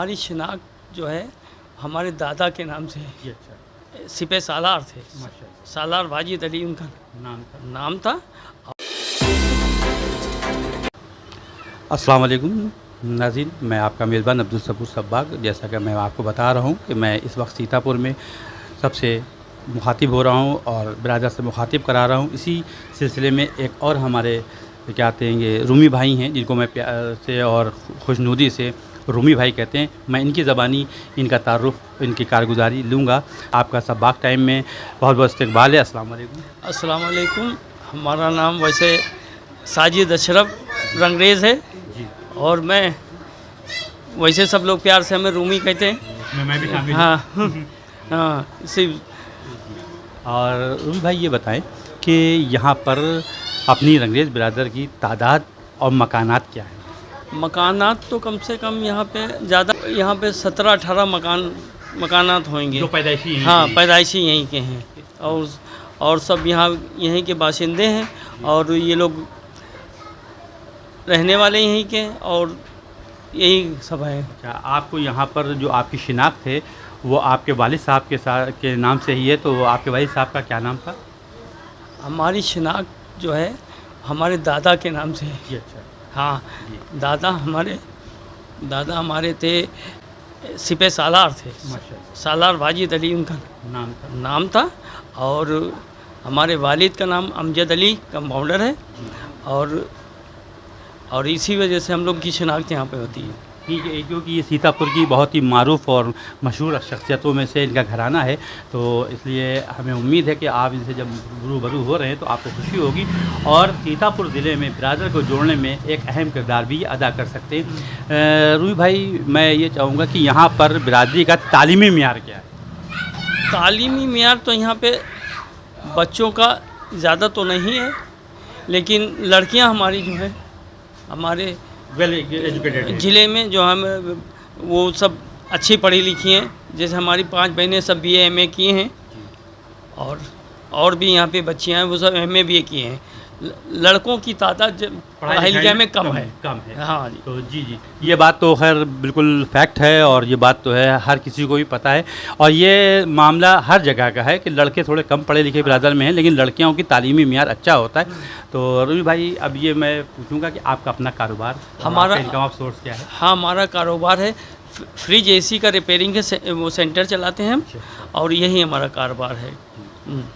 हमारी शिनाख्त जो है हमारे दादा के नाम से है। अच्छा, सिपह सालार थे, माशाल्लाह। सालार वाजिद अली उनका नाम था। अस्सलाम वालेकुम नाज़रीन, मैं आपका मेज़बान अब्दुल सबूर सब्बाग। जैसा कि मैं आपको बता रहा हूँ कि मैं इस वक्त सीतापुर में सबसे मुखातिब हो रहा हूँ और बिरादर से मुखातिब करा रहा हूँ। इसी सिलसिले में एक और हमारे क्या कहते हैं ये रूमी भाई हैं, जिनको मैं प्यार से और खुशनुदी से रूमी भाई कहते हैं। मैं इनकी ज़बानी इनका तारुफ़, इनकी कारगुजारी लूँगा। आपका सब्बाग टाइम में बहुत बहुत इस्तक़बाल है। अस्सलाम वालेकुम। अस्सलाम वालेकुम। हमारा नाम वैसे साजिद अशरफ रंगरेज़ है जी, और मैं वैसे सब लोग प्यार से हमें रूमी कहते हैं। मैं भी शामिल हाँ हाँ इसी। और रूमी भाई ये बताएं कि यहाँ पर अपनी रंगरेज़ बिरादर की तादाद और मकानात क्या है? मकानात तो कम से कम यहाँ पे ज़्यादा, यहाँ पे 17-18 मकानात होंगे जो पैदाइशी हैं। हाँ, पैदाइशी यहीं के हैं और सब यहाँ यहीं के बाशिंदे हैं और ये लोग रहने वाले यहीं के हैं और यही सब है। अच्छा, आपको यहाँ पर जो आपकी शिनाख्त है वो आपके वालिद साहब के नाम से ही है, तो वो आपके वालिद साहब का क्या नाम था? हमारी शिनाख्त जो है हमारे दादा के नाम से है। जी, अच्छा हाँ, जी, दादा हमारे थे, सिपह सालार थे, माशाल्लाह। सालार वाजिद अली उनका नाम था और हमारे वालिद का नाम अमजद अली कंपाउंडर है और इसी वजह से हम लोग की शिनाख्त यहाँ पे होती है। ठीक है, क्योंकि ये सीतापुर की बहुत ही मारूफ़ और मशहूर शख्सियतों में से इनका घराना है, तो इसलिए हमें उम्मीद है कि आप इनसे जब रूबरू हो रहे हैं तो आपको खुशी होगी और सीतापुर ज़िले में बिरादर को जोड़ने में एक अहम किरदार भी अदा कर सकते हैं। रूही भाई, मैं ये चाहूँगा कि यहाँ पर बिरादरी का तालीमी मेयार क्या है? तालीमी मेयार तो यहाँ पे बच्चों का ज़्यादा तो नहीं है, लेकिन लड़कियाँ हमारी जो है हमारे वेल एजुकेटेड ज़िले में जो हम वो सब अच्छी पढ़ी लिखी हैं। जैसे हमारी 5 बहनें सब BA MA किए हैं और भी यहाँ पे बच्चियाँ हैं वो सब MA BA किए हैं। लड़कों की तादाद पढ़ाई लिखाई में कम है। हाँ जी। तो जी, ये बात तो खैर बिल्कुल फैक्ट है और ये बात तो है, हर किसी को भी पता है और ये मामला हर जगह का है कि लड़के थोड़े कम पढ़े लिखे बिरादर में हैं, लेकिन लड़कियों की तालीमी मेयार अच्छा होता है। तो रूमी भाई, अब ये मैं पूछूंगा कि आपका अपना कारोबार, हमारा इनकम ऑफ सोर्स क्या है? हाँ, हमारा कारोबार है फ्रिज AC का रिपेयरिंग के वो सेंटर चलाते हैं हम और यही हमारा कारोबार है।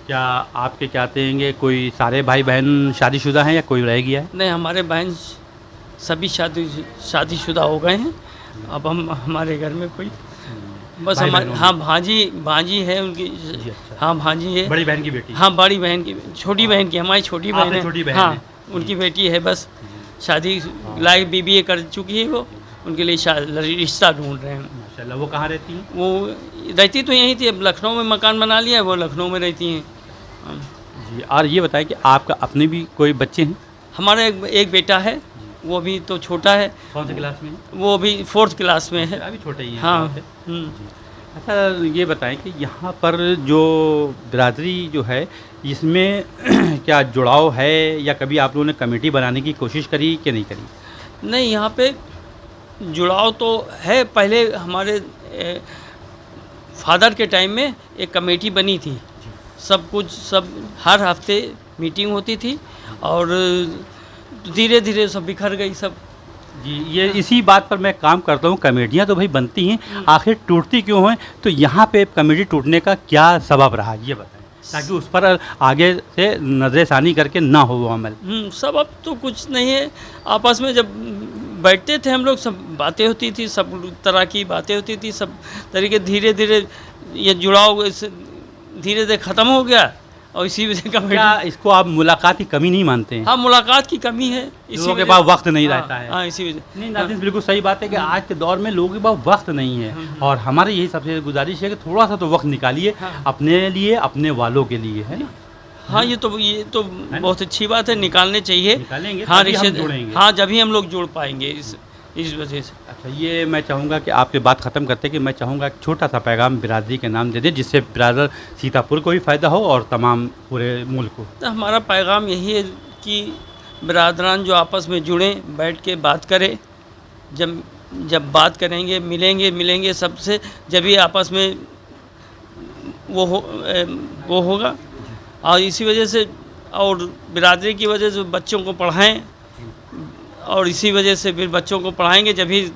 क्या आपके क्या कहेंगे, कोई सारे भाई बहन शादीशुदा हैं या कोई रह गया है? नहीं, हमारे बहन सभी शादीशुदा हो गए हैं। अब हमारे घर में कोई बस हमारे हाँ भांजी है उनकी। अच्छा। हाँ, भांजी है, बड़ी बहन की बेटी? हाँ, बड़ी बहन की, छोटी बहन की, हमारी छोटी बहन है। छोटी बहन हाँ है। उनकी बेटी है, बस शादी लाइक BBA कर चुकी है वो, उनके लिए रिश्ता ढूंढ रहे हैं। माशाल्लाह। वो कहाँ रहती हैं? वो रहती तो यहीं थी, अब लखनऊ में मकान बना लिया है, वो लखनऊ में रहती हैं। जी, और ये बताएं कि आपका अपने भी कोई बच्चे हैं? हमारा एक बेटा है, वो भी तो छोटा है। कौन सी क्लास में? वो भी 4th क्लास में है। अभी छोटे ही हैं। हाँ। जी। अच्छा, ये बताएं कि यहाँ पर जो बिरादरी जो है इसमें क्या जुड़ाव है या कभी आप लोगों ने कमेटी बनाने की कोशिश करी कि नहीं करी? नहीं, यहाँ पे जुड़ाव तो है। पहले हमारे फादर के टाइम में एक कमेटी बनी थी, सब हर हफ्ते मीटिंग होती थी और धीरे धीरे सब बिखर गई सब। जी, ये इसी बात पर मैं काम करता हूँ। कमेटियाँ तो भाई बनती हैं, आखिर टूटती क्यों हैं? तो यहाँ पे कमेटी टूटने का क्या सबब रहा, ये बताएं, ताकि उस पर आगे से नज़रसानी करके ना हो वो अमल। सबब तो कुछ नहीं है। आपस में जब बैठते थे हम लोग, सब बातें होती थी, सब तरह की बातें होती थी, सब तरीके। धीरे धीरे ये जुड़ाव धीरे धीरे ख़त्म हो गया और इसी वजह का। क्या इसको आप मुलाकात की कमी नहीं मानते हैं? हाँ, मुलाकात की कमी है, लोगों के पास वक्त नहीं रहता है। हाँ, इसी वजह। नहीं नाज़रीन, बिल्कुल सही बात है कि आज के दौर में लोगों के पास वक्त नहीं है और हमारी यही सबसे गुजारिश है कि थोड़ा सा तो वक्त निकालिए अपने लिए, अपने वालों के लिए, है ना? हाँ, ये तो बहुत अच्छी बात है, निकालने चाहिए। निकालेंगे हाँ, तभी हम जुड़ेंगे। हाँ, जब ही हम लोग जुड़ पाएंगे इस वजह से। अच्छा, ये मैं चाहूँगा कि आपकी बात ख़त्म करते कि मैं चाहूँगा एक छोटा सा पैगाम बिरादरी के नाम दे दें, जिससे बिरादर सीतापुर को भी फ़ायदा हो और तमाम पूरे मुल्क को। तो हमारा पैगाम यही है कि बिरादरान जो आपस में जुड़ें, बैठ के बात करें। जब जब बात करेंगे, मिलेंगे सबसे, जब भी आपस में वो होगा। और इसी वजह से और बिरादरी की वजह से बच्चों को पढ़ाएं, और इसी वजह से फिर बच्चों को पढ़ाएंगे जब भी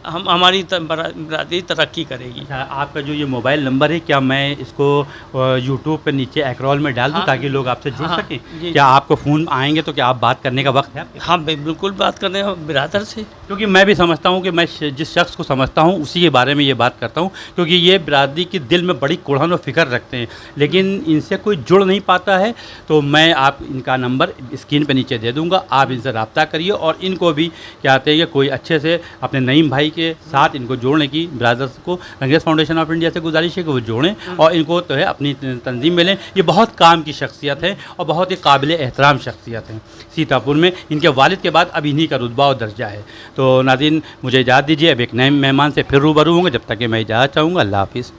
हमारी बिरादरी तरक्की करेगी। अच्छा, आपका जो ये मोबाइल नंबर है, क्या मैं इसको यूट्यूब पे नीचे एक्रोल में डाल दूँ हाँ, ताकि लोग आपसे जुड़ हाँ, सकें? जी। क्या आपको फ़ोन आएंगे तो क्या आप बात करने का वक्त है आपके? हाँ, बिल्कुल बात करने हैं बिरादर से। क्योंकि मैं भी समझता हूँ कि मैं जिस शख्स को समझता हूँ उसी के बारे में ये बात करता हूँ, क्योंकि ये बिरादरी के दिल में बड़ी कुढ़न और फ़िक्र रखते हैं, लेकिन इनसे कोई जुड़ नहीं पाता है। तो मैं आप इनका नंबर स्क्रीन पे नीचे दे दूँगा, आप इनसे रब्ता करिए और इनको भी क्या कहते हैं कि कोई अच्छे से अपने नईम भाई के साथ इनको जोड़ने की ब्रादर्स को रंगरेज फाउंडेशन ऑफ इंडिया से गुजारिश है कि वो जोड़ें और इनको तो है अपनी तंजीम में लें। ये बहुत काम की शख्सियत है और बहुत ही काबिल एहतराम शख्सियत है सीतापुर में। इनके वालिद के बाद अब इन्हीं का रुतबा और दर्जा है। तो नाज़रीन, मुझे इजाज़त दीजिए, अब एक नए मेहमान से फिर रूबरू होंगे। जब तक कि मैं इजाज़त चाहूँगा, अल्लाह हाफ़िज़।